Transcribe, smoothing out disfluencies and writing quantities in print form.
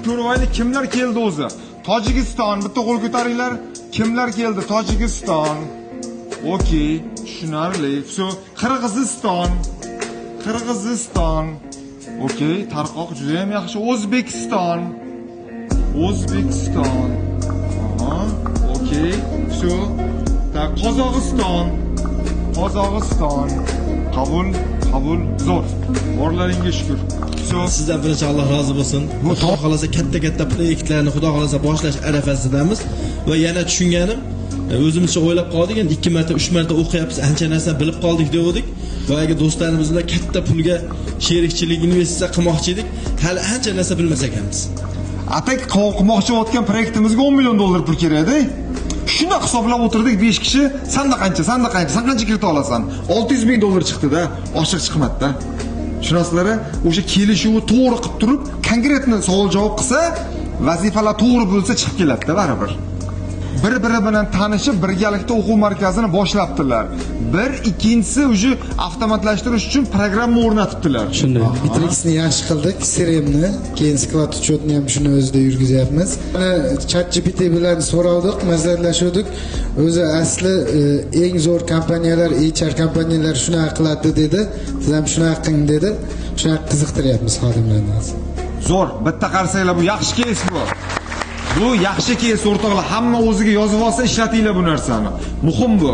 ko'raylik kimlar keldi o'zi. Tojikiston, bitta qo'l ko'taringlar. Kimlar keldi? Tojikiston. Okey, tushunarli. Все, Qirg'iziston. Qirg'iziston. Okey, tarqoq juda ham yaxshi. O'zbekiston. O'zbekiston. Aha, okey. Все. Qozog'iston. Qozog'iston. Qabul, qabul. Zo'r. Borlaringga shukr. Sizdan birinchi Alloh rozi bo'lsin. Xudo xolasa katta proyektlarni Xudo xolasa boshlash arafasidamiz va yana tushunganim o'zimizcha o'ylab qoldik, endi 2 marta, 3 marta o'qiyapmiz, ancha narsa bilib qoldik degandik. Boyagi do'stlarimiz bilan katta pulga sherikchilik, investitsiya qilmoqchi edik. Hali ancha narsa bilmas ekanmiz. Atak qilmoqchi o'tgan proyektimizga 10 million dollar pul kerak-da. Shunda hisoblab o'tirdik 5 kishi. Sanda qancha? Sen qancha kirita olasan? 600 ming dollar chiqdi-da, ochiq chiqmadi-da. Shunasizlar, o'sha kelishuvni to'g'ri qilib turib, konkretni savol-javob qilsa, vazifalar to'g'ri bo'lsa chiqib keladi-da baribir. Bir-biri bilan tanishib, birgalikda o'quv markazini boshlabdilar. Bir, ikkinchisi o'sha avtomatlashtirish uchun programma o'rnatibdilar. Shunday. Matrixni yaxshi qildik, CRMni, keyin sklad uchetni ham shuni o'zida yurgizyapmiz. ChatGPT bilan so'ravdik, maslahatlashdik. O'zi asli eng zo'r kompaniyalar, HR kompaniyalar shunaqa qiladi dedi. Siz ham shunaqa qiling dedi. Shunaqa qiziqtiryapmiz xodimlarni. Zo'r, bitta qarasanglar bu yaxshi keys bu. Bu yaxshi keys o'rtoqlar, hamma o'ziga yozib olsa ishlatinglar bu narsani. Muhim bu.